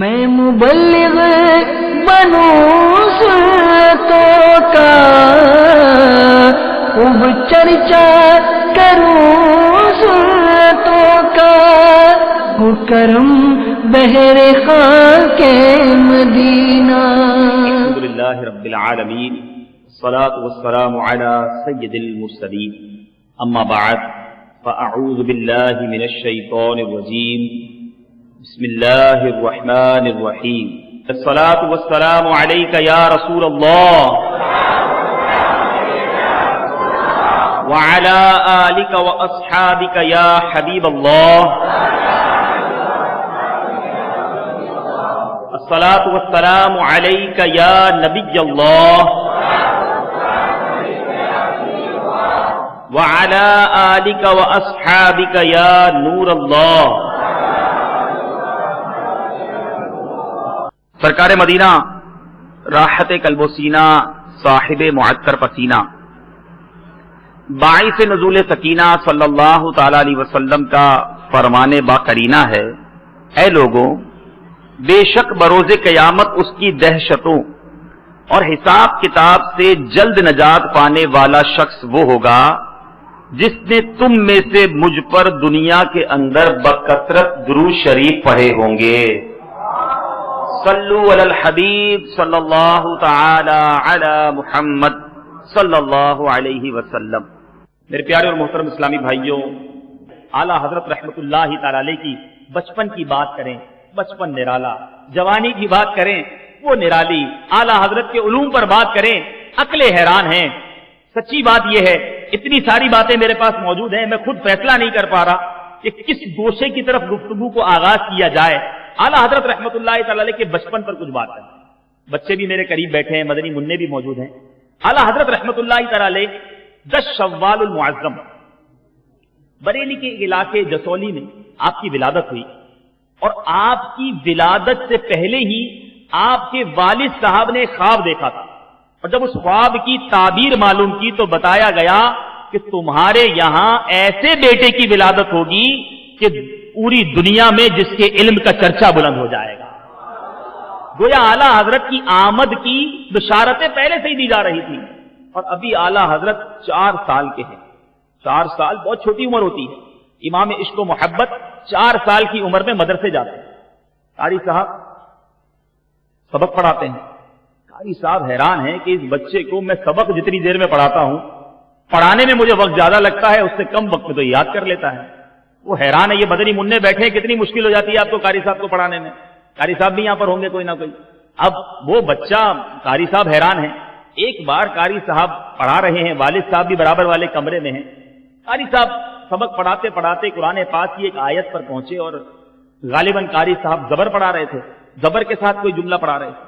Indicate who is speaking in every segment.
Speaker 1: میں مبلغ بنوں سنتوں کا، خوب چرچا کروں سنتوں کا، ہو کرم بہر خاک مدینہ۔
Speaker 2: الحمدللہ رب العالمین، الصلاة والسلام علی سید المرسلین، اما بعد فاعوذ باللہ من الشیطان الرجیم، بسم اللہ الرحمن الرحیم۔ الصلاة والسلام علیک یا رسول اللہ وعلی آلک واصحابک یا حبیب اللہ۔ الصلاة والسلام علیک یا نبی اللہ وعلی آلک واصحابک یا نور اللہ۔ سرکار مدینہ، راحت قلب و سینہ، صاحب معطر پسینہ، باعث نزول سکینہ صلی اللہ تعالی علیہ وسلم کا فرمان باقرینہ ہے، اے لوگوں، بے شک بروز قیامت اس کی دہشتوں اور حساب کتاب سے جلد نجات پانے والا شخص وہ ہوگا جس نے تم میں سے مجھ پر دنیا کے اندر بکثرت درود شریف پڑھے ہوں گے۔ صلو علی الحبیب صلی اللہ تعالی علی محمد صلی اللہ علیہ وسلم۔ میرے پیارے اور محترم اسلامی بھائیوں، اعلیٰ حضرت رحمت اللہ تعالی علیہ کی بچپن کی بات کریں، بچپن نرالا، جوانی کی بات کریں، وہ نرالی، اعلیٰ حضرت کے علوم پر بات کریں، عقلیں حیران ہیں۔ سچی بات یہ ہے، اتنی ساری باتیں میرے پاس موجود ہیں، میں خود فیصلہ نہیں کر پا رہا کہ کس گوشے کی طرف گفتگو کو آغاز کیا جائے۔ اعلیٰ حضرت رحمت اللہ تعالی علیہ کے بچپن پر کچھ بات کریں، بچے بھی میرے قریب بیٹھے ہیں، مدنی منع بھی موجود ہیں۔ اعلیٰ حضرت رحمت اللہ تعالی علیہ 10 شوال المعظم بریلی کے علاقے جسولی میں آپ کی ولادت ہوئی، اور آپ کی ولادت سے پہلے ہی آپ کے والد صاحب نے خواب دیکھا تھا، اور جب اس خواب کی تعبیر معلوم کی تو بتایا گیا کہ تمہارے یہاں ایسے بیٹے کی ولادت ہوگی کہ پوری دنیا میں جس کے علم کا چرچا بلند ہو جائے گا۔ گویا اعلیٰ حضرت کی آمد کی بشارتیں پہلے سے ہی دی جا رہی تھی، اور ابھی اعلیٰ حضرت 4 سال کے ہیں۔ 4 سال بہت چھوٹی عمر ہوتی ہے۔ امام عشق و محبت 4 سال کی عمر میں مدرسے جاتے ہیں، قاری صاحب سبق پڑھاتے ہیں۔ قاری صاحب حیران ہیں کہ اس بچے کو میں سبق جتنی دیر میں پڑھاتا ہوں، پڑھانے میں مجھے وقت زیادہ لگتا ہے، اس سے کم وقت میں تو یاد کر لیتا ہے۔ وہ حیران ہے، یہ مدنی منع بیٹھے کتنی مشکل ہو جاتی ہے آپ کو قاری صاحب کو پڑھانے میں۔ قاری صاحب بھی یہاں پر ہوں گے کوئی نہ کوئی۔ اب وہ بچہ، قاری صاحب حیران ہیں۔ ایک بار قاری صاحب پڑھا رہے ہیں، والد صاحب بھی برابر والے کمرے میں ہیں۔ قاری صاحب سبق پڑھاتے پڑھاتے قرآن پاک کی ایک آیت پر پہنچے، اور غالباً قاری صاحب زبر پڑھا رہے تھے، زبر کے ساتھ کوئی جملہ پڑھا رہے تھے۔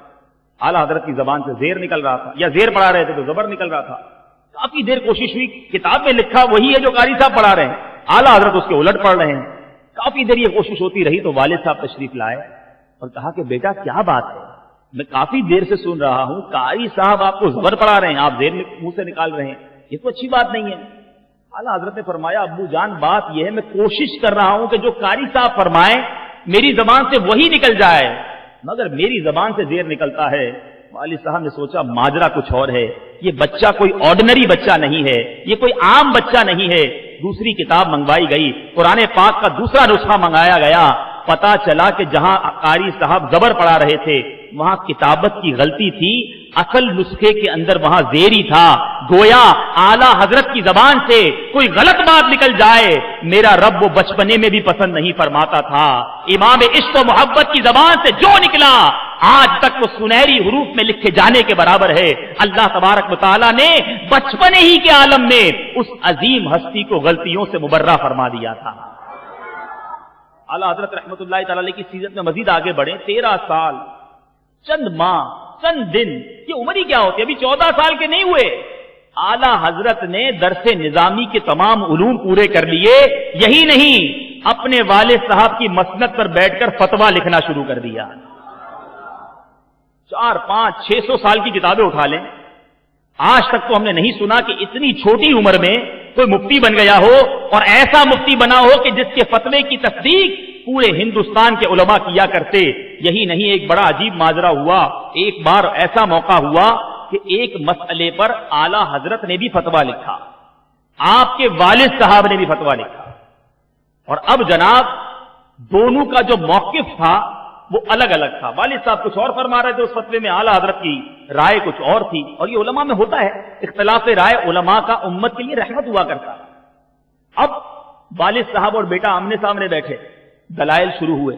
Speaker 2: اعلیٰ حضرت کی زبان سے زیر نکل رہا تھا، یا زیر پڑھا رہے تھے تو زبر نکل رہا تھا۔ کافی دیر کوشش ہوئی، کتاب میں لکھا وہی ہے جو قاری صاحب پڑھا رہے ہیں، اعلیٰ حضرت اس کے الٹ پڑھ رہے ہیں۔ کافی دیر یہ کوشش ہوتی رہی تو والد صاحب تشریف لائے اور کہا کہ بیٹا کیا بات ہے، میں کافی دیر سے سن رہا ہوں، قاری صاحب آپ کو زبر پڑھا رہے ہیں، آپ زیر منہ سے نکال رہے ہیں، یہ تو اچھی بات نہیں ہے۔ اعلیٰ حضرت نے فرمایا ابو جان بات یہ ہے، میں کوشش کر رہا ہوں کہ جو قاری صاحب فرمائیں میری زبان سے وہی نکل جائے، مگر میری زبان سے زیر نکلتا ہے۔ والد صاحب نے سوچا ماجرا کچھ اور ہے، یہ بچہ کوئی آرڈنری بچہ نہیں ہے، یہ کوئی عام بچہ نہیں ہے۔ دوسری کتاب منگوائی گئی، قرآن پاک کا دوسرا نسخہ منگایا گیا۔ پتا چلا کہ جہاں قاری صاحب زبر پڑھا رہے تھے وہاں کتابت کی غلطی تھی، اصل نسخے کے اندر وہاں زیر ہی تھا۔ گویا اعلیٰ حضرت کی زبان سے کوئی غلط بات نکل جائے میرا رب وہ بچپنے میں بھی پسند نہیں فرماتا تھا۔ امام عشق و محبت کی زبان سے جو نکلا آج تک وہ سنہری حروف میں لکھے جانے کے برابر ہے۔ اللہ تبارک و تعالیٰ نے بچپنے ہی کے عالم میں اس عظیم ہستی کو غلطیوں سے مبرہ فرما دیا تھا۔ اعلیٰ حضرت رحمت اللہ تعالی علیہ کی سیرت میں مزید آگے بڑھیں، 13 سال چند ماہ چند دن، یہ عمر ہی کیا ہوتی ہے، ابھی 14 سال کے نہیں ہوئے، اعلیٰ حضرت نے درس نظامی کے تمام علوم پورے کر لیے۔ یہی نہیں، اپنے والد صاحب کی مسند پر بیٹھ کر فتویٰ لکھنا شروع کر دیا۔ 4 5 600 سال کی کتابیں اٹھا لیں، آج تک تو ہم نے نہیں سنا کہ اتنی چھوٹی عمر میں کوئی مفتی بن گیا ہو، اور ایسا مفتی بنا ہو کہ جس کے فتوے کی تصدیق पूरे हिंदुस्तान के उलमा किया करते। यही नहीं, एक बड़ा अजीब माजरा हुआ। एक बार ऐसा मौका हुआ कि एक मसले पर आला हजरत ने भी फतवा लिखा, आपके वालिद साहब ने भी फतवा लिखा, और अब जनाब दोनों का जो मौकिफ था वो अलग अलग था। वालिद साहब कुछ और फरमा रहे थे उस फतवे में, आला हजरत की राय कुछ और थी। और ये उलमा में होता है, इख्तिलाफ राय उलमा का उम्मत के लिए रहमत हुआ करता है। अब वालिद साहब और बेटा आमने सामने बैठे, दलाइल शुरू हुए।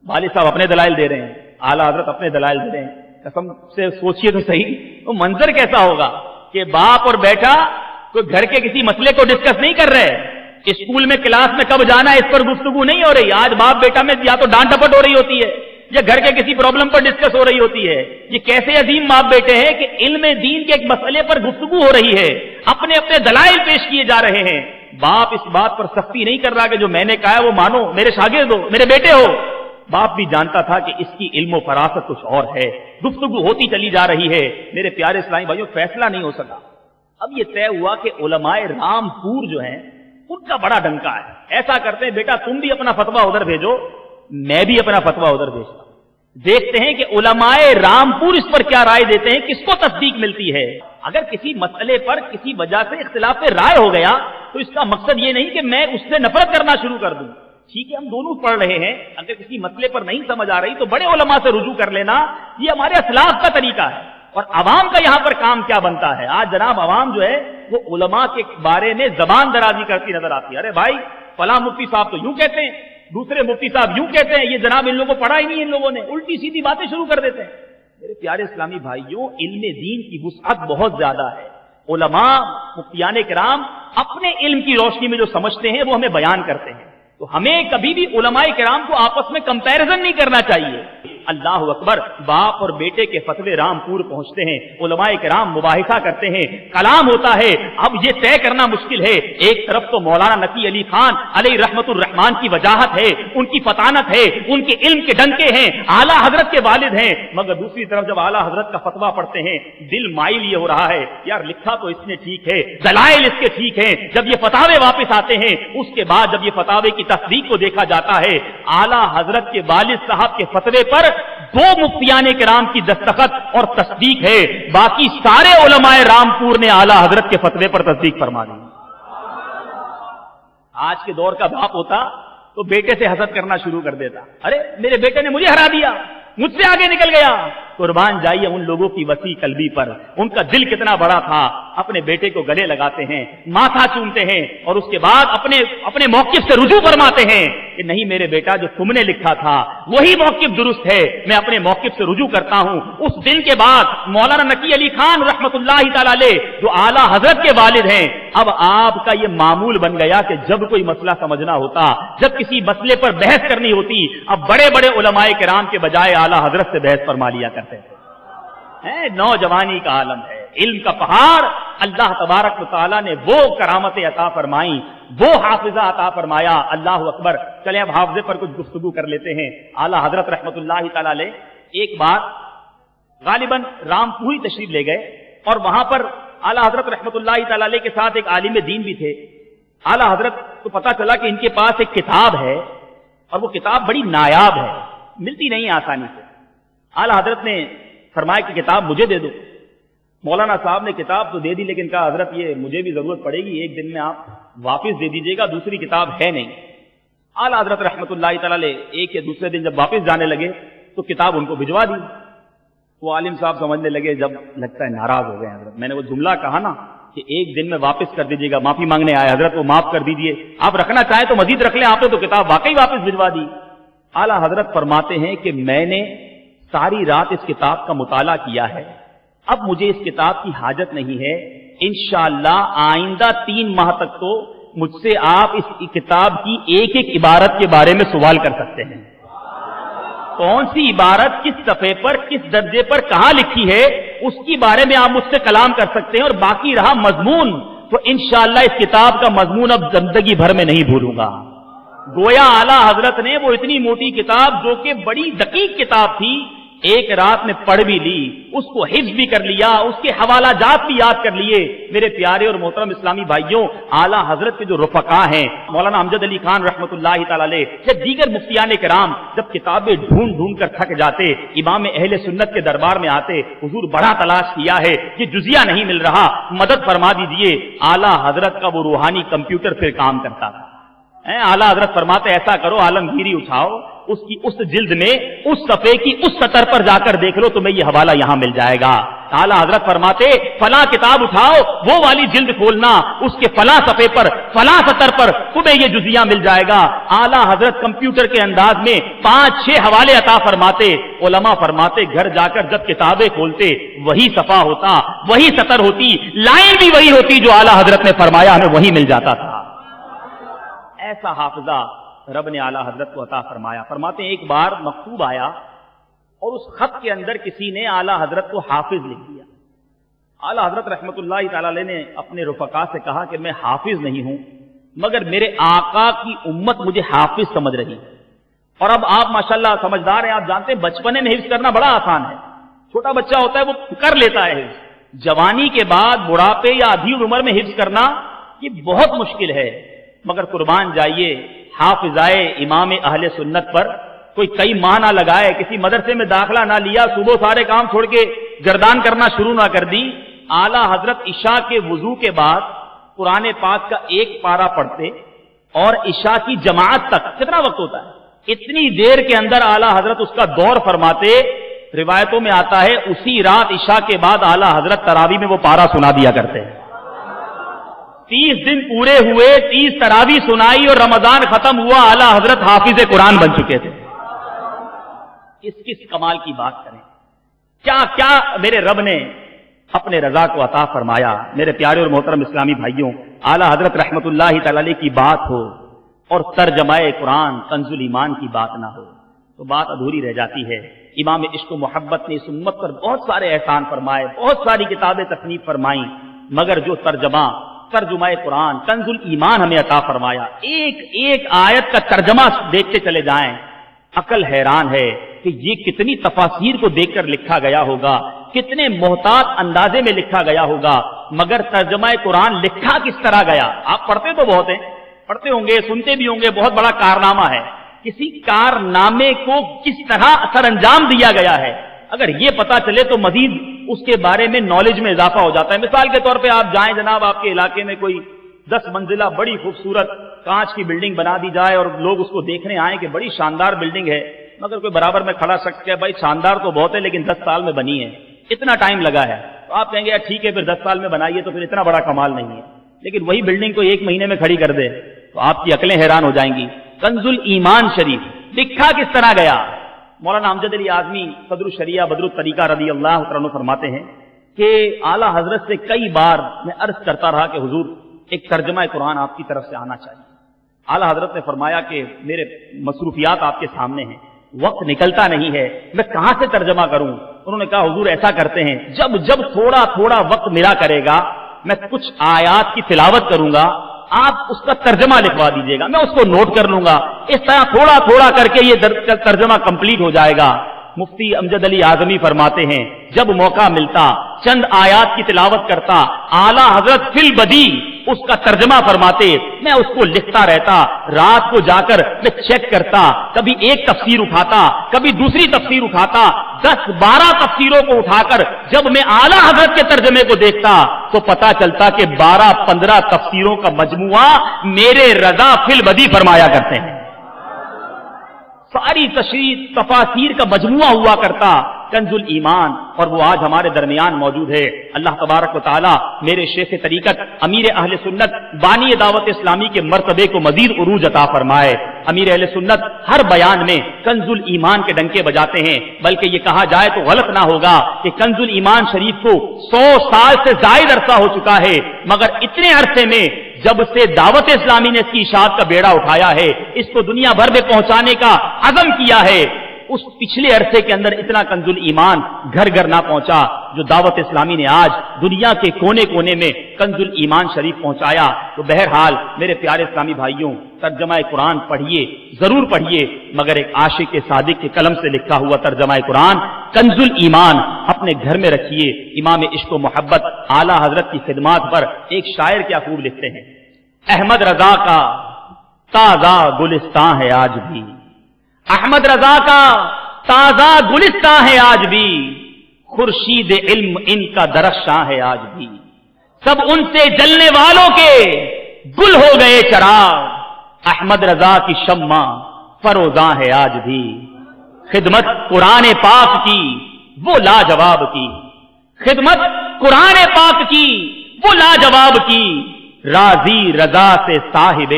Speaker 2: वालिद साहब अपने दलाइल दे रहे हैं, आला हजरत अपने दलाइल दे रहे हैं। कसम से सोचिए तो सही, तो मंजर कैसा होगा कि बाप और बेटा कोई घर के किसी मसले को डिस्कस नहीं कर रहे, स्कूल में क्लास में कब जाना है इस पर गुफ्तगू नहीं हो रही। आज बाप बेटा में या तो डांट डपट हो रही होती है या घर के किसी प्रॉब्लम पर डिस्कस हो रही होती है। ये कैसे अजीम बाप बेटे हैं कि इल्म दीन के एक मसले पर गुफ्तगू हो रही है, अपने अपने दलाइल पेश किए जा रहे हैं। बाप इस बात पर सख्ती नहीं कर रहा कि जो मैंने कहा है वो मानो, मेरे शागिर्द हो, मेरे बेटे हो। बाप भी जानता था कि इसकी इल्म और फरासत कुछ और है। गुफ्तगू होती चली जा रही है। मेरे प्यारे इस्लामी भाइयों, फैसला नहीं हो सका। अब ये तय हुआ कि उलमाए रामपुर जो हैं उनका बड़ा डंका है। ऐसा करते हैं, बेटा तुम भी अपना फतवा उधर भेजो, मैं भी अपना फतवा उधर भेजता हूं। देखते हैं कि उलमाए रामपुर इस पर क्या राय देते हैं, किसको तस्दीक मिलती है। अगर किसी मसले पर किसी वजह से इख्तिलाफ राय हो गया तो इसका मकसद ये नहीं कि मैं उससे नफरत करना शुरू कर दूं। ठीक है, हम दोनों पढ़ रहे हैं, अगर किसी मसले पर नहीं समझ आ रही तो बड़े उलमा से रुजू कर लेना, ये हमारे असलाफ का तरीका है। और अवाम का यहां पर काम क्या बनता है। आज जनाब अवाम जो है वो उलमा के बारे में जबान दराजी करती नजर आती है। अरे भाई फला मुफ्ती साहब तो यूं कहते हैं, दूसरे मुफ्ती साहब यूं कहते हैं, ये जनाब इन लोगों को पढ़ा ही नहीं, इन लोगों ने उल्टी सीधी बातें शुरू कर देते हैं। मेरे प्यारे इस्लामी भाइयों, इल्म दीन की वुसअत बहुत ज्यादा है। उलमा मुफ्तियाने किराम अपने इल्म की रोशनी में जो समझते हैं वो हमें बयान करते हैं। तो हमें कभी भी उलमाए किराम को आपस में कंपैरिजन नहीं करना चाहिए। अल्लाह अकबर, बाप और बेटे के फतवे रामपुर पहुंचते हैं, उलमाए किराम मुबाहिसा करते हैं, कलाम होता है। अब ये तय करना मुश्किल है, एक तरफ तो मौलाना नकी अली खान अलैहि रहमतुर रहमान की वजाहत है, उनकी फतानत है, उनके इल्म के डंके हैं, आला हजरत के वालिद हैं, मगर दूसरी तरफ जब आला हजरत का फतवा पढ़ते हैं दिल माइल ये हो रहा है, यार लिखा तो इसने ठीक है, दलाइल इसके ठीक है। जब ये फतावे वापस आते हैं, उसके बाद जब ये फतावे की तस्दीक को देखा जाता है, आला हजरत के वालिद साहब के फतवे पर दो मुफ्तियाने किराम की दस्तखत और तस्दीक है, बाकी सारे उलमाए रामपुर ने आला हजरत के फतवे पर तस्दीक फरमा दी। आज के दौर का बाप होता तो बेटे से हसद करना शुरू कर देता, अरे मेरे बेटे ने मुझे हरा दिया, मुझसे आगे निकल गया। कुर्बान जाइए उन लोगों की वसी कल्बी पर, उनका दिल कितना बड़ा था। अपने बेटे को गले लगाते हैं, माथा चूमते हैं और उसके बाद अपने मौकिफ से रुजू फरमाते हैं कि नहीं मेरे बेटा, जो तुमने लिखा था वही मौकिफ दुरुस्त है, मैं अपने मौकिफ से रुजू करता हूं। उस दिन के बाद मौलाना नकी अली खान रहमतुल्लाहि तआला अलैह जो आला हजरत के वालिद हैं, अब आपका ये मामूल बन गया कि जब कोई मसला समझना होता, जब किसी मसले पर बहस करनी होती, अब बड़े बड़े उलमाए किराम के बजाय आला हजरत से बहस फरमा लिया करते हैं। नौजवानी का आलम है, इल्म का पहाड़। अल्लाह तबारक व तआला ने वो करामतें अता फरमाई, वो हाफिजा अता फरमाया। अल्लाह अकबर। चले अब हाफिजे पर कुछ गुफ्तगू कर लेते हैं। आला हजरत रहमतुल्लाहि तआला अलैह एक बार गालिबन रामपुरी तशरीफ ले गए और वहां पर आला हजरत रहमतुल्लाहि तआला अलैह के साथ एक आलिम दीन भी थे। आला हजरत को पता चला कि इनके पास एक किताब है और वो किताब बड़ी नायाब है, मिलती नहीं है आसानी से। आला हजरत ने फरमाया कि किताब मुझे दे दो। मौलाना साहब ने किताब तो दे दी, लेकिन कहा हजरत ये मुझे भी जरूरत पड़ेगी, एक दिन में आप वापस दे दीजिएगा, दूसरी किताब है नहीं। आला हजरत रहमतुल्लाहि तआला अलैह एक या दूसरे दिन जब वापस जाने लगे तो किताब उनको भिजवा दी। वो आलिम साहब समझने लगे, जब लगता है नाराज हो गए हजरत, मैंने वो जुमला कहा ना कि एक दिन में वापस कर दीजिएगा, माफी मांगने आए हजरत, वो माफ कर दीजिए, आप रखना चाहें तो मजीद रख लें, आपने तो किताब वाकई वापस भिजवा दी। आला हजरत फरमाते हैं कि मैंने सारी रात इस किताब का मुताला किया है, अब मुझे इस किताब की हाजत नहीं है, इंशाअल्लाह आइंदा 3 माह तक तो मुझसे आप इस किताब की एक एक इबारत के बारे में सवाल कर सकते हैं। कौन सी इबारत किस सफ़े पर किस दर्जे पर कहां लिखी है उसकी बारे में आप मुझसे कलाम कर सकते हैं, और बाकी रहा मजमून तो इंशाअल्लाह इस किताब का मजमून अब जिंदगी भर में नहीं भूलूंगा। गोया आला हजरत ने वो इतनी मोटी किताब जो कि बड़ी दकीक किताब थी, एक रात में पढ़ भी ली, उसको हिफ्ज भी कर लिया, उसके हवाला जात भी याद कर लिए। मेरे प्यारे और मोहतरम इस्लामी भाइयों, आला हजरत के जो रुफका हैं, मौलाना अमजद अली खान रहमतुल्लाहि तआला अलैह, या दीगर मुफ्तियान किराम, जब किताबें ढूंढ ढूंढ कर थक जाते, इमाम अहले सुन्नत के दरबार में आते, हुजूर बड़ा तलाश किया है, ये जुजिया नहीं मिल रहा, मदद फरमा दीजिए। आला हजरत का वो रूहानी कंप्यूटर फिर काम करता था। आला हजरत फरमाते, ऐसा करो, आलमगीरी उठाओ, उसकी उस जिल्द में उस सफे की उस सतर पर जाकर देख लो, तुम्हें ये हवाला यहां मिल जाएगा। आला हजरत फरमाते, फला किताब उठाओ, वो वाली जिल्द खोलना, उसके फला सफे पर फला सतर पर तुम्हें ये जुजिया मिल जाएगा। आला हजरत कंप्यूटर के अंदाज में 5-6 हवाले अता फरमाते। उलमा फरमाते, घर जाकर जब किताबें खोलते, वही सफा होता, वही सतर होती, लाइन भी वही होती जो आला हजरत ने फरमाया, हमें वही मिल जाता था। ऐसा हाफिजा रब ने आला हजरत को अता फरमाया। फरमाते हैं, एक बार मकतूब आया और उस खत के अंदर किसी ने आला हजरत को हाफिज लिख दिया। आला हजरत रहमतुल्लाहि तआला अलैह ने अपने रुफका से कहा कि मैं हाफिज नहीं हूं, मगर मेरे आका की उम्मत मुझे हाफिज समझ रही है। और अब आप माशाल्लाह समझदार हैं, आप जानते हैं बचपने में हिफ्ज करना बड़ा आसान है, छोटा बच्चा होता है वो कर लेता है हिफ्ज। जवानी के बाद बुढ़ापे या अधीर उम्र में हिफ्ज करना ये बहुत मुश्किल है। मगर कुर्बान जाइए, हाफिजाए इमाम अहले सुन्नत पर कोई कई माह ना लगाए, किसी मदरसे में दाखला ना लिया, सुबह सारे काम छोड़ के गर्दान करना शुरू ना कर दी। आला हजरत इशा के वुजू के बाद कुरान पाक का एक पारा पढ़ते और इशा की जमात तक कितना वक्त होता है, इतनी देर के अंदर आला हजरत उसका दौर फरमाते। रिवायतों में आता है उसी रात इशा के बाद आला हजरत तरावी में वो पारा सुना दिया करते हैं। 30 दिन पूरे हुए, 30 तरावी सुनाई और रमजान खत्म हुआ, आला हजरत हाफिज कुरान बन चुके थे। किस कमाल की बात करें, क्या क्या मेरे रब ने अपने रजा को अता फरमाया। मेरे प्यारे और मोहतरम इस्लामी भाइयों, आला हजरत रहमतुल्लाहि तआला अलैह की बात हो और तर्जमाए कुरान कंजुल ईमान की बात ना हो तो बात अधूरी रह जाती है। इमाम इश्क मोहब्बत ने इस उम्मत पर बहुत सारे एहसान फरमाए, बहुत सारी किताबें तसनीफ फरमाई, मगर जो तर्जुमाए कुरान कंजुल ईमान हमें अता फरमाया, एक एक आयत का तर्जमा देखते चले जाएं, अकल हैरान है कि ये कितनी तफासीर को देखकर लिखा गया होगा, कितने मोहतात अंदाजे में लिखा गया होगा, मगर तर्जमाए कुरान लिखा किस तरह गया। आप पढ़ते तो बहुत हैं, पढ़ते होंगे, सुनते भी होंगे, बहुत बड़ा कारनामा है। किसी कारनामे को किस तरह सर अंजाम दिया गया है, अगर ये पता चले तो मजीद उसके बारे में नॉलेज में इजाफा हो जाता है। मिसाल के तौर पे आप जाएं जनाब, आपके इलाके में कोई 10 मंजिला बड़ी खूबसूरत कांच की बिल्डिंग बना दी जाए और लोग उसको देखने आए कि बड़ी शानदार बिल्डिंग है, मगर कोई बराबर में खड़ा शख्स कहे भाई शानदार तो बहुत है लेकिन 10 साल में बनी है, इतना टाइम लगा है, तो आप कहेंगे यार ठीक है फिर 10 साल में बनाइए तो फिर इतना बड़ा कमाल नहीं है। लेकिन वही बिल्डिंग को 1 महीने में खड़ी कर दे तो आपकी अकलें हैरान हो जाएंगी। कंजुल ईमान शरीफ लिखा किस तरह गया। मौलाना अमजद अली आजमी सदरुल शरिया बदरुल तरीका रदी अल्लाह तआला फरमाते हैं कि आला हजरत से कई बार मैं अर्ज करता रहा कि हुजूर एक तर्जमा कुरान आपकी तरफ से आना चाहिए। आला हजरत ने फरमाया कि मेरे मसरूफियात आपके सामने हैं, वक्त निकलता नहीं है, मैं कहां से तर्जमा करूं। उन्होंने कहा हुजूर ऐसा करते हैं, जब जब थोड़ा थोड़ा वक्त मिला करेगा मैं कुछ आयात की तिलावत करूंगा, आप उसका तर्जमा लिखवा दीजिएगा, मैं उसको नोट कर लूंगा। इस तरह थोड़ा थोड़ा करके ये तर्जमा कंप्लीट हो जाएगा। मुफ्ती अमजद अली आजमी फरमाते हैं जब मौका मिलता चंद आयात की तिलावत करता, आला हजरत फिल बदी उसका तर्जमा फरमाते, मैं उसको लिखता रहता, रात को जाकर मैं चेक करता, कभी एक तफसीर उठाता, कभी दूसरी तफसीर उठाता, 10-12 तफसीरों को उठाकर जब मैं आला हजरत के तर्जमे को देखता तो पता चलता कि 12-15 तफसीरों का मजमुआ मेरे रजा फिल बदी फरमाया करते हैं। सारी तशरीह तफासीर का मजमुआ हुआ करता कंजुल ईमान, और वो आज हमारे दरमियान मौजूद है। अल्लाह तबारक व तआला मेरे शेख तरीकत अमीर अहले सुन्नत बानी दावत इस्लामी के मर्तबे को मजीद उरूज अता फरमाए। अमीर अहले सुन्नत हर बयान में कंजुल ईमान के डंके बजाते हैं, बल्कि ये कहा जाए तो गलत ना होगा कि कंजुल ईमान शरीफ को 100 साल से जायद अरसा हो चुका है, मगर इतने अरसे में जब से दावत इस्लामी ने इसकी इशाअत का बेड़ा उठाया है, इसको दुनिया भर में पहुंचाने का अज़म किया है, उस पिछले अरसे के अंदर इतना कंजुल ईमान घर घर ना पहुंचा जो दावत इस्लामी ने आज दुनिया के कोने कोने में कंजुल ईमान शरीफ पहुंचाया। तो बहरहाल मेरे प्यारे इस्लामी भाइयों, तर्जमा कुरान पढ़िए, जरूर पढ़िए, मगर एक आशिक सादिक के कलम से लिखा हुआ तर्जमा कुरान
Speaker 3: کنزل ایمان اپنے گھر میں رکھیے. امام عشق و محبت اعلی حضرت کی خدمات پر ایک شاعر کیا خوب لکھتے ہیں: احمد رضا کا تازہ گلستان ہے آج بھی، احمد رضا کا تازہ گلستان ہے آج بھی، خورشید علم ان کا درخشاں ہے آج بھی، سب ان سے جلنے والوں کے گل ہو گئے چراغ، احمد رضا کی شمع فروزاں ہے آج بھی، خدمت قرآن پاک کی وہ لاجواب کی، خدمت قرآن پاک کی وہ لاجواب کی، راضی رضا سے صاحب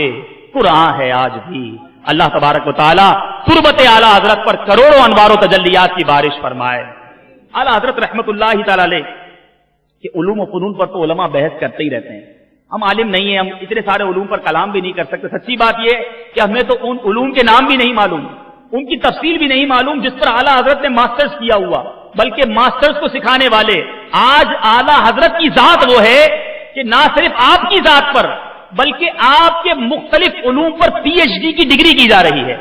Speaker 3: قرآن ہے آج بھی. اللہ تبارک و تعالی تربت اعلی حضرت پر کروڑوں انوار و تجلیات کی بارش فرمائے. اعلی حضرت رحمت اللہ تعالی علیہ کہ علوم و فنون پر تو علماء بحث کرتے ہی رہتے ہیں. ہم عالم نہیں ہیں، ہم اتنے سارے علوم پر کلام بھی نہیں کر سکتے. سچی بات یہ کہ ہمیں تو ان علوم کے نام بھی نہیں معلوم، ان کی تفصیل بھی نہیں معلوم جس پر اعلی حضرت نے ماسٹرز کیا ہوا، بلکہ ماسٹرز کو سکھانے والے آج اعلی حضرت کی ذات وہ ہے کہ نہ صرف آپ کی ذات پر بلکہ آپ کے مختلف علوم پر پی ایچ ڈی کی ڈگری کی جا رہی ہے.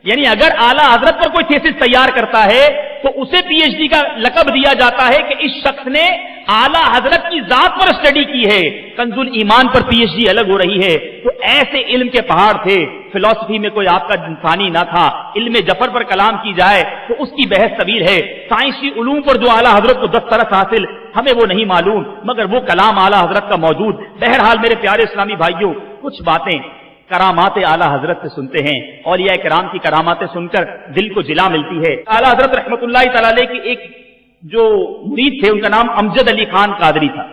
Speaker 3: یعنی اگر اعلی حضرت پر کوئی تھیسس تیار کرتا ہے تو اسے پی ایچ ڈی کا لقب دیا جاتا ہے کہ اس شخص نے اعلی حضرت کی ذات پر اسٹڈی کی ہے. کنزل ایمان پر پی ایچ ڈی الگ ہو رہی ہے. تو ایسے علم کے پہاڑ تھے. فلسفی میں کوئی آپ کا انسانی نہ تھا. علم جفر پر کلام کی جائے تو اس کی بحث طویل ہے. سائنسی علوم پر جو اعلی حضرت کو دسترس حاصل ہمیں وہ نہیں معلوم، مگر وہ کلام اعلی حضرت کا موجود. بہرحال میرے پیارے اسلامی بھائیوں، کچھ باتیں کرامات اعلی حضرت سے سنتے ہیں. اولیاء کرام کی کراماتیں سن کر دل کو جلا ملتی ہے. اعلی حضرت رحمت اللہ تعالی علیہ کی ایک جو مرید تھے ان کا نام امجد علی خان قادری تھا.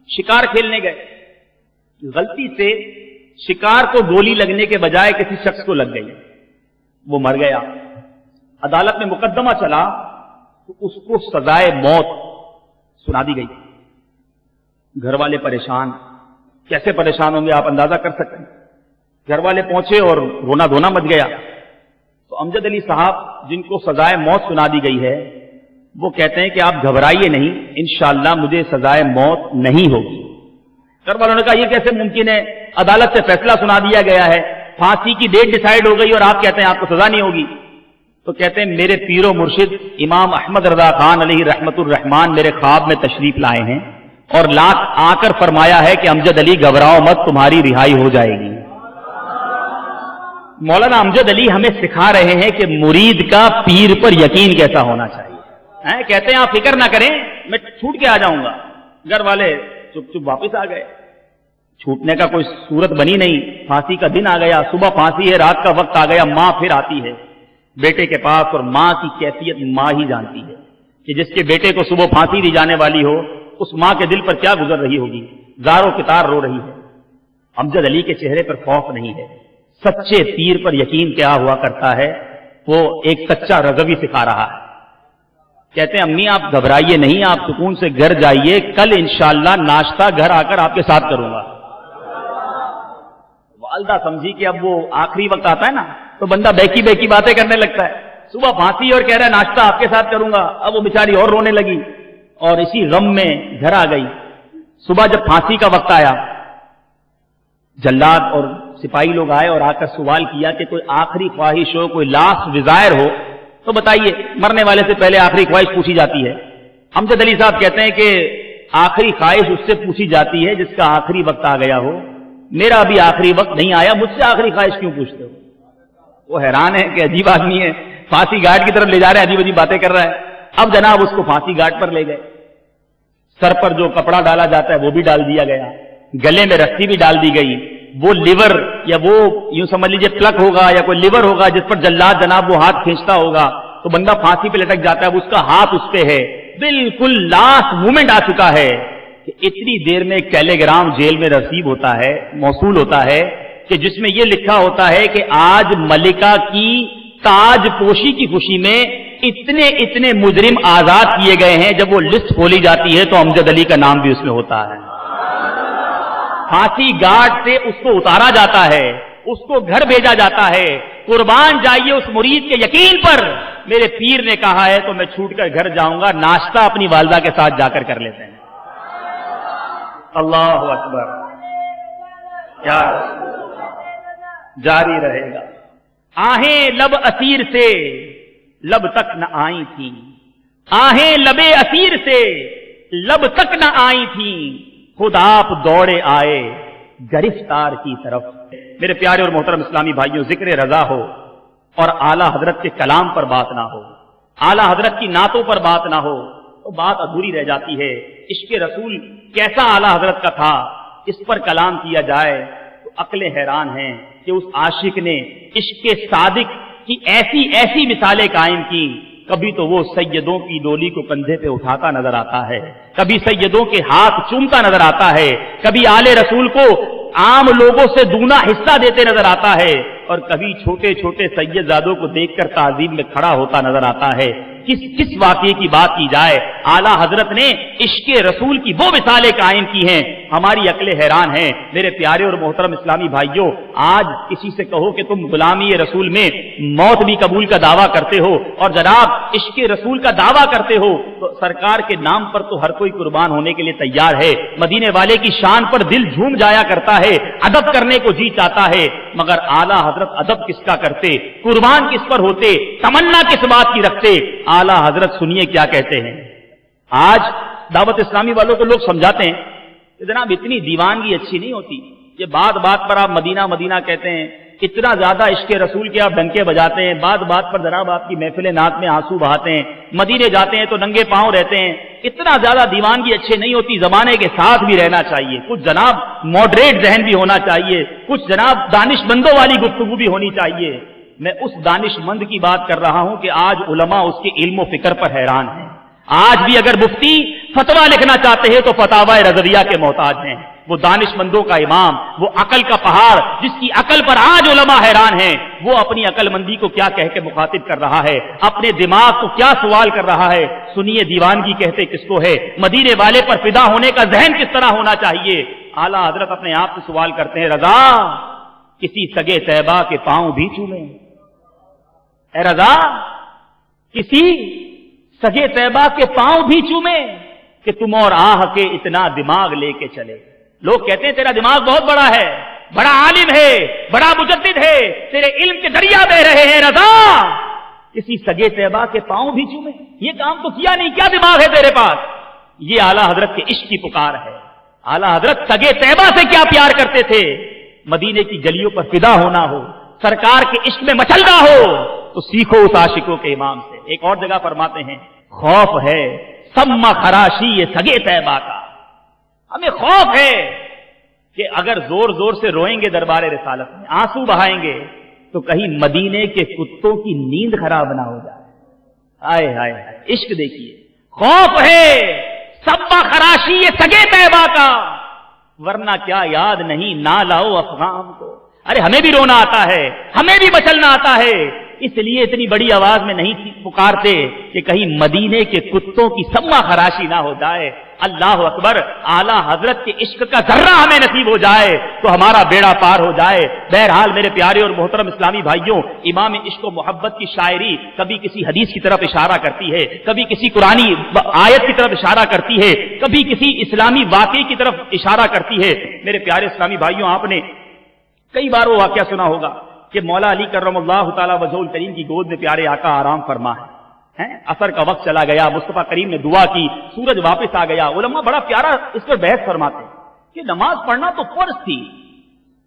Speaker 3: شکار کھیلنے گئے، غلطی سے شکار کو گولی لگنے کے بجائے کسی شخص کو لگ گئی، وہ مر گیا. عدالت میں مقدمہ چلا تو اس کو سزائے موت سنا دی گئی. گھر والے پریشان، کیسے پریشان ہوں گے آپ اندازہ کر سکتے ہیں. گھر والے پہنچے اور رونا دھونا مچ گیا. تو امجد علی صاحب جن کو سزائے موت سنا دی گئی ہے وہ کہتے ہیں کہ آپ گھبرائیے نہیں، انشاءاللہ مجھے سزائے موت نہیں ہوگی. گھر والوں نے کہا یہ کیسے ممکن ہے، عدالت سے فیصلہ سنا دیا گیا ہے، پھانسی کی ڈیٹ ڈیسائیڈ ہو گئی اور آپ کہتے ہیں آپ کو سزا نہیں ہوگی. تو کہتے ہیں میرے پیر و مرشد امام احمد رضا خان علیہ رحمت الرحمان میرے خواب میں تشریف لائے ہیں اور آ کر فرمایا ہے کہ امجد علی گھبراؤ مت، تمہاری رہائی ہو جائے گی. مولانا امجد علی ہمیں سکھا رہے ہیں کہ مرید کا پیر پر یقین کیسا ہونا چاہیے. کہتے ہیں آپ فکر نہ کریں میں چھوٹ کے آ جاؤں گا. گھر والے چپ چپ واپس آ گئے. چھوٹنے کا کوئی صورت بنی نہیں. پھانسی کا دن آ گیا، صبح پھانسی ہے، رات کا وقت آ گیا. ماں پھر آتی ہے بیٹے کے پاس اور ماں کی کیفیت ماں ہی جانتی ہے کہ جس کے بیٹے کو صبح پھانسی دی جانے والی ہو اس ماں کے دل پر کیا گزر رہی ہوگی. زار و کتار رو رہی ہے. امجد علی کے چہرے پر خوف نہیں ہے. سچے پیر پر یقین کیا ہوا کرتا ہے، وہ ایک سچا رضوی سکھا رہا ہے. کہتے ہیں امی آپ گھبرائیے نہیں، آپ سکون سے گھر جائیے، کل انشاءاللہ ناشتہ گھر آ کر آپ کے ساتھ کروں گا. والدہ سمجھی کہ اب وہ آخری وقت آتا ہے نا تو بندہ بیکی بیکی باتیں کرنے لگتا ہے. صبح پھانسی اور کہہ رہا ہے ناشتہ آپ کے ساتھ کروں گا. اب وہ بیچاری اور رونے لگی اور اسی غم میں گھر آ گئی. صبح جب پھانسی کا وقت آیا جلاد اور سپاہی لوگ آئے اور آ کر سوال کیا کہ کوئی آخری خواہش ہو، کوئی لاسٹ ڈیزائر ہو تو بتائیے. مرنے والے سے پہلے آخری خواہش پوچھی جاتی ہے. امجد علی صاحب کہتے ہیں کہ آخری خواہش اس سے پوچھی جاتی ہے جس کا آخری وقت آ گیا ہو. میرا ابھی آخری وقت نہیں آیا، مجھ سے آخری خواہش کیوں پوچھتے ہو؟ وہ حیران ہے کہ عجیب آدمی ہے، پھانسی گھاٹ کی طرف لے جا رہے ہیں، عجیب عجیب باتیں کر رہا ہے. اب جناب اس کو پھانسی گھاٹ پر لے گئے. سر پر جو کپڑا ڈالا جاتا ہے وہ بھی ڈال دیا گیا، گلے میں رسی بھی ڈال دی گئی. وہ لیور یا وہ یوں سمجھ لیجیے پلک ہوگا یا کوئی لیور ہوگا جس پر جلاد جناب وہ ہاتھ کھینچتا ہوگا تو بندہ پھانسی پہ لٹک جاتا ہے. اس کا ہاتھ اس پہ ہے. بالکل لاسٹ مومنٹ آ چکا ہے کہ اتنی دیر میں ایک ٹیلی گرام جیل میں رسیب ہوتا ہے، موصول ہوتا ہے کہ جس میں یہ لکھا ہوتا ہے کہ آج ملکہ کی تاج پوشی کی خوشی میں اتنے مجرم آزاد کیے گئے ہیں. جب وہ لسٹ کھولی جاتی ہے تو امجد علی کا نام بھی اس میں ہوتا ہے. پھانسی گھاٹ سے اس کو اتارا جاتا ہے، اس کو گھر بھیجا جاتا ہے. قربان جائیے اس مرید کے یقین پر. میرے پیر نے کہا ہے تو میں چھوٹ کر گھر جاؤں گا، ناشتہ اپنی والدہ کے ساتھ جا کر لیتے ہیں. اللہ اکبر. کیا جاری رہے گا. آہیں لب اسیر سے لب تک نہ آئی تھی، आहें लबे असीर से लब तक न आई थी, खुद आप दौड़े आए गिरफ्तार की तरफ। मेरे प्यारे और मोहतरम इस्लामी भाइयों, जिक्र रजा हो और आला हजरत के कलाम पर बात ना हो, आला हजरत की नातों पर बात ना हो, तो बात अधूरी रह जाती है। इश्क रसूल कैसा आला हजरत का था, इस पर कलाम किया जाए तो अक्लें हैरान हैं कि उस आशिक ने इश्क सादिक की ऐसी ऐसी मिसालें कायम की। कभी तो वो सैयदों की डोली को कंधे पे उठाता नजर आता है, कभी सैयदों के हाथ चूमता नजर आता है, कभी आले रसूल को आम लोगों से दूना हिस्सा देते नजर आता है, और कभी छोटे छोटे सैयदजादों को देखकर ताजीम में खड़ा होता नजर आता है। किस वाकये की बात की जाए, आला हजरत ने इश्क रसूल की वो मिसालें कायम की हैं, हमारी अक्लें हैरान हैं। मेरे प्यारे और मोहतरम इस्लामी भाइयों, आज किसी से कहो कि तुम गुलामी रसूल में मौत भी कबूल का दावा करते हो और जनाब इश्क रसूल का दावा करते हो, तो सरकार के नाम पर तो हर कोई कुर्बान होने के लिए तैयार है। मदीने वाले की शान पर दिल झूम जाया करता है, अदब करने को जी चाहता है, मगर आला हजरत अदब किसका करते, कुर्बान किस पर होते, तमन्ना किस बात की रखते। आला हजरत सुनिए क्या कहते हैं। आज दावत इस्लामी वालों को लोग समझाते हैं कि जनाब इतनी दीवानगी अच्छी नहीं होती, ये बात बात पर आप मदीना मदीना कहते हैं, इतना ज्यादा इश्क रसूल के आप डंके बजाते हैं, बात बात पर जनाब आपकी महफिल नात में आंसू बहाते हैं, मदीने जाते हैं तो नंगे पांव रहते हैं, इतना ज्यादा दीवानगी अच्छी नहीं होती, जमाने के साथ भी रहना चाहिए, कुछ जनाब मॉडरेट जहन भी होना चाहिए, कुछ जनाब दानिशमंदों वाली गुफ्तगू भी होनी चाहिए। मैं उस दानिशमंद की बात कर रहा हूं कि आज उलमा उसके इल्म फिक्र पर हैरान हैं। आज भी अगर मुफ्ती फतवा लिखना चाहते हैं तो फतावा रज़विया के मोहताज हैं। वो दानिशमंदों का इमाम, वो अकल का पहाड़, जिसकी अकल पर आज उलमा हैरान हैं, वो अपनी अकलमंदी को क्या कह के मुखातिब कर रहा है, अपने दिमाग को क्या सवाल कर रहा है। सुनिए दीवानगी कहते किसको है, मदीने वाले पर फिदा होने का जहन किस तरह होना चाहिए। आला हजरत अपने आप से सवाल करते हैं, रजा किसी सगे तैबा के पांव भी चूमे, ए रजा किसी सगे तैबा के पांव भी चूमे कि तुम और आह के इतना दिमाग लेके चले। लोग कहते हैं तेरा दिमाग बहुत बड़ा है, बड़ा आलिम है, बड़ा मुजद्दिद है, तेरे इल्म के दरिया बह रहे हैं, रजा किसी सगे तैबा के पांव भी चूमे, ये काम तो किया नहीं, क्या दिमाग है तेरे पास। ये आला हजरत के इश्क की पुकार है। आला हजरत सगे तैबा से क्या प्यार करते थे, मदीने की गलियों पर फिदा होना हो, सरकार के इश्क में मचलना हो, तो सीखो उस आशिकों के इमाम से। एक और जगह फरमाते हैं, खौफ है सम्मा खराशी ये सगे तैबा का, हमें खौफ है कि अगर जोर जोर से रोएंगे दरबार रिसालत में, आंसू बहाएंगे, तो कहीं मदीने के कुत्तों की नींद खराब ना हो जाए। आए हाय हाय, इश्क देखिए, खौफ है सम्मा खराशी ये सगे तैबा का, वरना क्या याद नहीं ना लाओ अफगाम को। अरे हमें भी रोना आता है, हमें भी मचलना आता है, इसलिए इतनी बड़ी आवाज में नहीं पुकारते कि कहीं मदीने के कुत्तों की सम्मा खराशी ना हो जाए। अल्लाह अकबर, आला हजरत के इश्क का जर्रा हमें नसीब हो जाए तो हमारा बेड़ा पार हो जाए। बहरहाल मेरे प्यारे और मोहतरम इस्लामी भाइयों, इमाम इश्क व मोहब्बत की शायरी कभी किसी हदीस की तरफ इशारा करती है, कभी किसी कुरानी आयत की तरफ इशारा करती है, कभी किसी इस्लामी वाकई की तरफ इशारा करती है। मेरे प्यारे इस्लामी भाइयों, आपने कई बार वो वाकया सुना होगा कि मौला अली करमल्लाहु ताला वजहुल करीम की गोद में प्यारे आका आराम फरमा है। असर का वक्त चला गया, मुस्तफा करीम ने दुआ की, सूरज वापस आ गया। उलमा बड़ा प्यारा इस पर बहस फरमाते हैं कि नमाज पढ़ना तो फर्ज थी,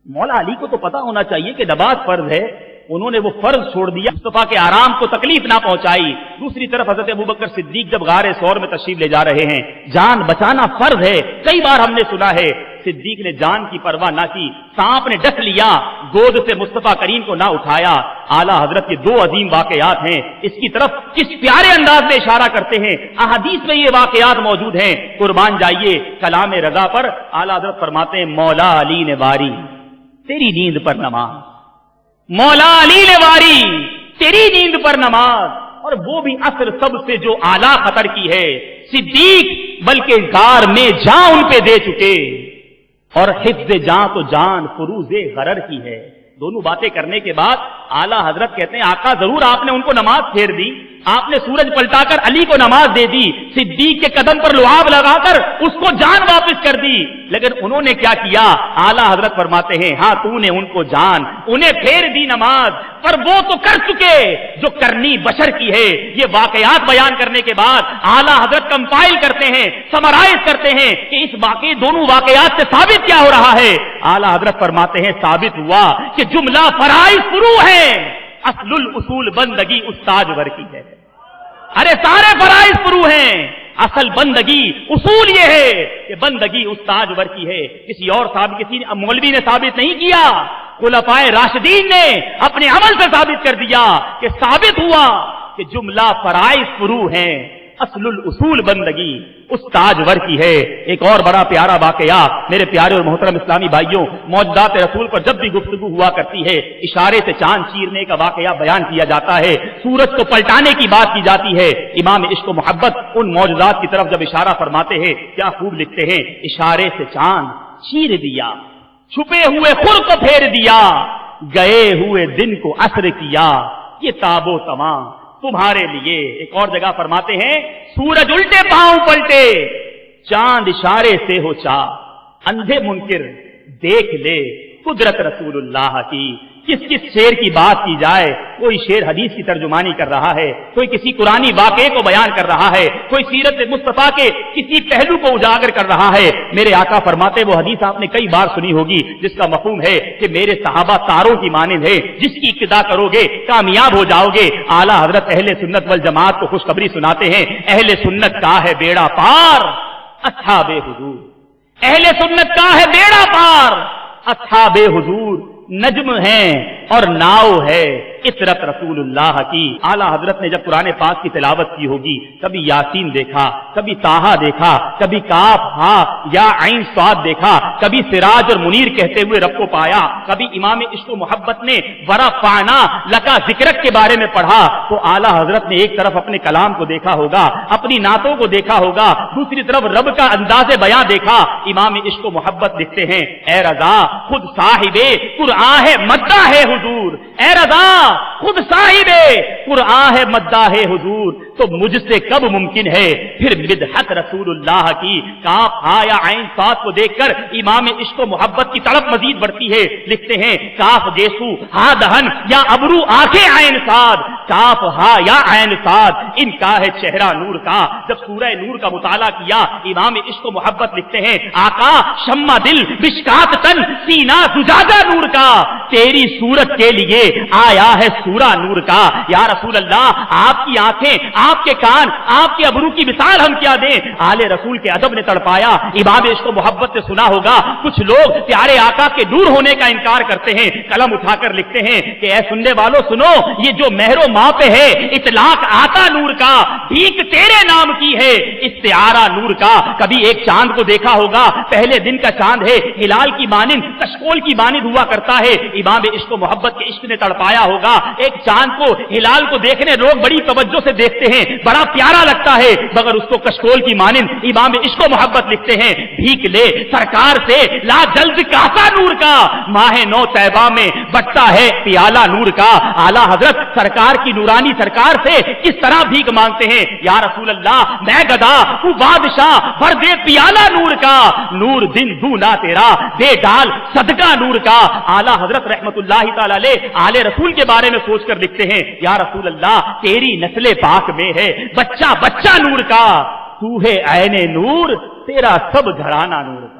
Speaker 3: मौला अली को तो पता होना चाहिए कि नमाज फर्ज है, उन्होंने वो फर्ज छोड़ दिया, मुस्तफा के आराम को तकलीफ ना पहुंचाई। दूसरी तरफ हजरत अबू बकर सिद्दीक जब गारे सौर में तशरीफ ले जा रहे हैं, जान बचाना फर्ज है। कई बार हमने सुना है सिद्दीक ने जान की परवाह ना की, सांप ने डस लिया, गोद से मुस्तफा करीम को ना उठाया। आला हजरत के दो अजीम वाकयात हैं, इसकी तरफ किस प्यारे अंदाज में इशारा करते हैं, अहादीस में ये वाकयात मौजूद हैं। कुर्बान जाइए कलाम रजा पर। आला हजरत फरमाते हैं, मौला अली ने वारी तेरी नींद पर नमाज, मौला अली ने वारी तेरी नींद पर नमाज, और वो भी असर सबसे जो आला खतर की है। सिद्दीक बल्कि गार में जान उन पे दे चुके, और हिफ्ज़ जान तो जान फुरूज़े गरर की है। दोनों बातें करने के बाद आला हजरत कहते हैं, आका जरूर आपने उनको नमाज फेर दी, आपने सूरज पलटाकर अली को नमाज दे दी, सिद्दीक के कदम पर लुआब लगाकर उसको जान वापस कर दी, लेकिन उन्होंने क्या किया? आला हजरत फरमाते हैं, हाँ तूने उनको जान, उन्हें फेर दी नमाज, पर वो तो कर चुके जो करनी बशर की है। ये वाकयात बयान करने के बाद आला हजरत कंपाइल करते हैं, समराइज करते हैं कि इस वाकई दोनों वाकयात से साबित क्या हो रहा है। आला हजरत फरमाते हैं, साबित हुआ कि जुमला फराइज शुरू है, असलुल उसूल बंदगी उस्ताद वर की है। अरे सारे फराइज शुरू हैं, असल बंदगी उसूल ये है कि बंदगी उस्ताद वर की है। किसी और साबित, किसी मौलवी ने साबित नहीं किया, खुलफाए राशिदीन ने अपने अमल से साबित कर दिया कि साबित हुआ कि जुमला फराइज शुरू हैं, असलुल उसूल बंदगी उस्ताद वर की है। एक और बड़ा प्यारा वाकया मेरे प्यारे और मोहतरम इस्लामी भाइयों, मौजूदात रसूल पर जब भी गुफ्तगू हुआ करती है, इशारे से चांद चीरने का वाकया बयान किया जाता है, सूरज को पलटाने की बात की जाती है। इमाम इश्क व मोहब्बत उन मौजूदात की तरफ जब इशारा फरमाते हैं, क्या खूब लिखते हैं, इशारे से चांद चीर दिया, छुपे हुए खुर को फेर दिया, गए हुए दिन को असर किया, ये ताबो तमाम तुम्हारे लिए। एक और जगह फरमाते हैं, सूरज उल्टे पांव पलटे, चांद इशारे से हो चा, अंधे मुनकिर देख ले कुदरत रसूलुल्लाह की। किस किस शेर की बात की जाए, कोई शेर हदीस की तर्जुमानी कर रहा है, कोई किसी कुरानी वाक़े को बयान कर रहा है, कोई सीरत मुस्तफा के किसी पहलू को उजागर कर रहा है। मेरे आका फरमाते, वो हदीस आपने कई बार सुनी होगी जिसका मफहूम है कि मेरे सहाबा तारों की मानिंद है, जिसकी इक्तिदा करोगे कामयाब हो जाओगे। आला हजरत अहले सुन्नत वल जमात को खुशखबरी सुनाते हैं, अहले सुन्नत का है बेड़ा पार, अस्हाबे हुजूर, अहले सुन्नत का है बेड़ा पार, अस्हाबे हुजूर नज्म है और नाव है इतरत रसूलुल्लाह की। आला हजरत ने जब कुरान पाक की तिलावत की होगी, कभी यासीन देखा, कभी ताहा देखा, कभी काफ हा या आइन स्वाद देखा, कभी सिराज और मुनीर कहते हुए रब को पाया, कभी इमाम इश्क मोहब्बत ने वरा फाना लका जिक्रक के बारे में पढ़ा, तो आला हजरत ने एक तरफ अपने कलाम को देखा होगा, अपनी नातों को देखा होगा, दूसरी तरफ रब का अंदाज़े बयां देखा। इमाम इश्क मोहब्बत लिखते हैं, ए रजा खुद साहिबे कुरआन है मद्दा है हुजूर, ए रजा खुद साहिबे कुरआन है मद्दा है हुजूर, तो मुझसे कब मुमकिन है फिर मिदहत रसूलुल्लाह की। काफ हा या आइन साद को देखकर इमाम इश्क मोहब्बत की तड़प मजीद बढ़ती है। लिखते हैं, काफ जेसू हा दहन या अबरू आंखें आइन साद, काफ हा या आइन साद इनका है चेहरा नूर का। जब सूरह नूर का मुताला किया, इमाम इश्क मोहब्बत लिखते हैं, आका शम्मा दिल बिश्कात तन सीना सुजादा नूर का, तेरी सूरत के लिए आया है सूरा नूर का। या रसूल अल्लाह, आपकी आंखें, आपके कान, आपके अबरू की मिसाल हम क्या दें। आले रसूल के अदब ने तड़पाया। इमाम इश्क मोहब्बत से सुना होगा, कुछ लोग प्यारे आका के दूर होने का इनकार करते हैं, कलम उठाकर लिखते हैं कि ऐ सुनने वालों सुनो, ये जो महरो माँ पे है इतलाक आता नूर का, भीख तेरे नाम की है इस्तिआरा नूर का। कभी एक चांद को देखा होगा, पहले दिन का चांद है, हिलाल की मानिंद कशकोल की मानिंद हुआ करता है। इमाम इश्क मोहब्बत के इश्क ने तड़पाया होगा। एक चांद को, हिलाल को देखने लोग बड़ी तवज्जो से देखते हैं, बड़ा प्यारा लगता है, मगर उसको कशकोल की मानिंद इमाम इश्क मोहब्बत लिखते हैं, भीख ले सरकार से ला जल्द कासा नूर का, माहे नौ तैबा में बटता है पियाला नूर का। आला हजरत सरकार की नूरानी सरकार से किस तरह भीख मांगते हैं, या रसूल अल्लाह मैं गदा तू बादशाह, भर दे पियाला नूर का, नूर दिन दूना तेरा दे डाल सदका नूर का। आला हजरत रहमतुल्लाहि ताला अलैह आले रसूल के बारे में सोचकर लिखते हैं, या रसूल अल्लाह तेरी नस्ले पाक में है बच्चा बच्चा नूर का, तू है ऐने नूर तेरा सब घराना नूर का।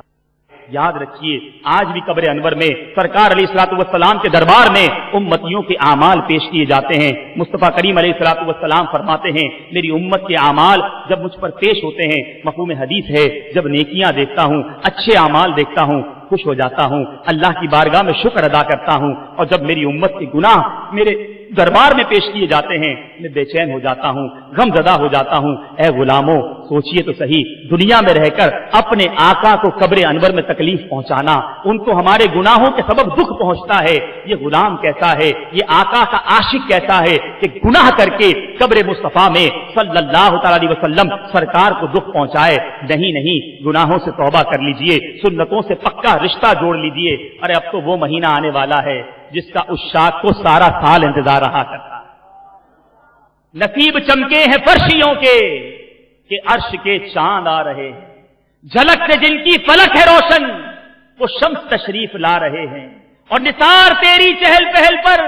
Speaker 3: याद रखिए, आज भी कब्र अनवर में सरकार अलैहिस्सलातु वस्सलाम के दरबार में उम्मतियों के आमाल पेश किए जाते हैं। मुस्तफा करीम अलैहिस्सलातु वस्सलाम फरमाते हैं, मेरी उम्मत के आमाल जब मुझ पर पेश होते हैं, मफ़हूम हदीस है, जब नेकियां देखता हूं, अच्छे आमाल देखता हूं, खुश हो जाता हूं, अल्लाह की बारगाह में शुक्र अदा करता हूं, और जब मेरी उम्मत के गुनाह मेरे दरबार में पेश किए जाते हैं, मैं बेचैन हो जाता हूं, गमजदा हो जाता हूं। ऐ गुलामों, सोचिए तो सही, दुनिया में रहकर अपने आका को कब्र अनवर में तकलीफ पहुंचाना, उनको हमारे गुनाहों के सबब दुख पहुंचता है। ये गुलाम कैसा है, ये आका का आशिक कैसा है कि गुनाह करके कब्र मुस्तफा में सल्लल्लाहु अलैहि वसल्लम सरकार को दुख पहुंचाए। नहीं नहीं, गुनाहों से तौबा कर लीजिए, सुन्नतों से पक्का रिश्ता जोड़ लीजिए। अरे अब तो वो महीना आने वाला है जिसका उस शाख को सारा साल इंतजार रहा करता है। नसीब चमके हैं फर्शियों के कि अर्श के चांद आ रहे हैं, झलक से जिनकी फलक है रोशन वो शम्स तशरीफ ला रहे हैं। और निसार तेरी चहल पहल पर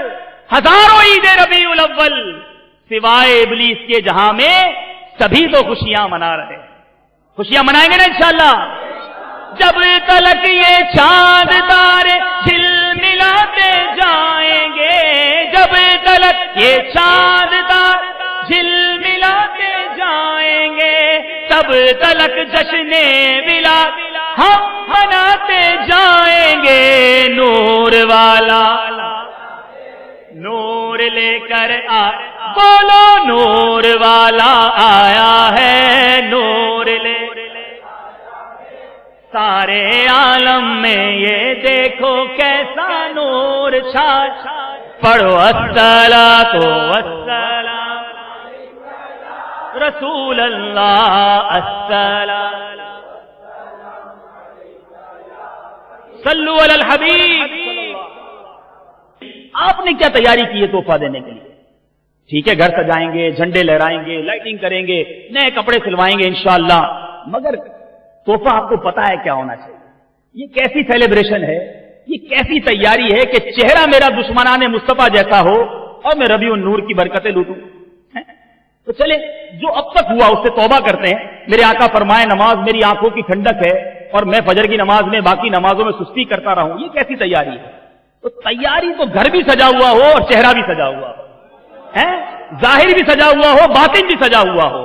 Speaker 3: हजारों ईद रबीउल अव्वल, सिवाय इब्लीस के जहां में सभी तो खुशियां मना रहे हैं। खुशियां मनाएंगे ना इंशाअल्लाह। जब तलक ये चांद तारे झिलमिलाते जाएंगे, जब तलक ये चांद तारे झिलमिलाते जाएंगे, तब तलक जश्ने मिला हम मनाते जाएंगे। नूर वाला नूर लेकर आ, बोलो नूर वाला आया है, नूर ले सारे आलम में ये देखो कैसा नूर छा। पढ़ो अस्सला तो अस्सला रसूल अल्लाह अस्सला सल्लु अलल हबीब। आपने क्या तैयारी की है तोहफा देने के लिए? ठीक है, घर सजाएंगे, झंडे लहराएंगे, लाइटिंग करेंगे, नए कपड़े सिलवाएंगे इंशाअल्लाह, मगर तोहफा आपको पता है क्या होना चाहिए? ये कैसी सेलिब्रेशन है, ये कैसी तैयारी है कि चेहरा मेरा दुश्मनाने मुस्तफा जैसा हो और मैं रबीउन नूर की बरकतें लूटूं? तो चले, जो अब तक हुआ उससे तौबा करते हैं। मेरे आका फरमाए नमाज मेरी आंखों की ठंडक है और मैं फजर की नमाज में बाकी नमाजों में सुस्ती करता रहूं, ये कैसी तैयारी है? तो तैयारी तो घर भी सजा हुआ हो और चेहरा भी सजा हुआ हो, है जाहिर भी सजा हुआ हो, बातिन भी सजा हुआ हो।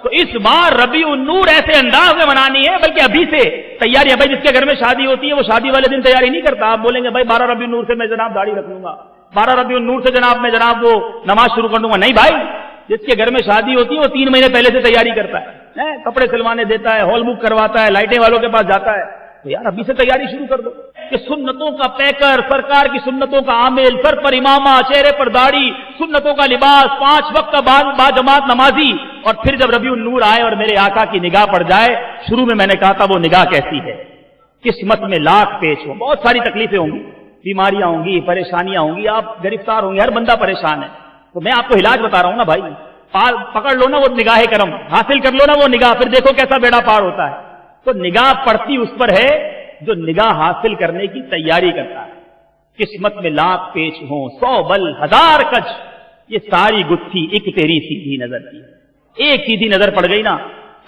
Speaker 3: तो इस बार रबीउन नूर ऐसे अंदाज में मनानी है, बल्कि अभी से तैयारी है। भाई जिसके घर में शादी होती है वो शादी वाले दिन तैयारी नहीं करता। आप बोलेंगे भाई 12 रबीउन नूर से मैं जनाब दाढ़ी रख लूंगा, 12 रबीउन नूर से जनाब मैं जनाब वो नमाज शुरू कर दूंगा। नहीं भाई, जिसके घर में शादी होती है वो 3 महीने पहले से तैयारी करता है, कपड़े सिलवाने देता है, हॉल बुक करवाता है, लाइटें वालों के पास जाता है। तो यार अभी से तैयारी शुरू कर दो कि सुन्नतों का पैकर, सरकार की सुन्नतों का आमिल, सर पर इमामा, चेहरे पर दाढ़ी, सुन्नतों का लिबास, 5 वक्त का बाजमात नमाजी। और फिर जब रबीउन नूर आए और मेरे आका की निगाह पड़ जाए, शुरू में मैंने कहा था वो निगाह कैसी है, किस्मत में लाख पेश हो, बहुत सारी तकलीफें होंगी, बीमारियां होंगी, परेशानियां होंगी, आप गिरफ्तार होंगे, हर बंदा परेशान है। तो मैं आपको इलाज बता रहा हूं ना भाई, पकड़ लो ना वो निगाह करम, हासिल कर लो ना वो निगाह, फिर देखो कैसा बेड़ा पार होता है। तो निगाह पड़ती उस पर है जो निगाह हासिल करने की तैयारी करता है। किस्मत में लाख पेच हो, 100 बल 1000 कच, ये सारी गुत्थी एक तेरी सीधी नजर की। एक सीधी नजर पड़ गई ना,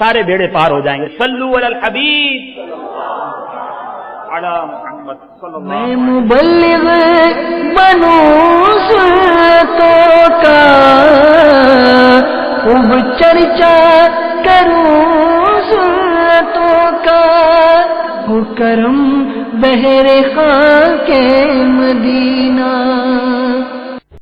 Speaker 3: सारे बेड़े पार हो जाएंगे। सल्लु अलल हबीब अला मुहम्मद सल्लल्लाहु अलैहि वसल्लम।
Speaker 1: मैं मुबल्लिग बनूं सुन्नतों का, खूब चर्चा करूं सुन्नतों का, हो करम बहरे खाके मदीना।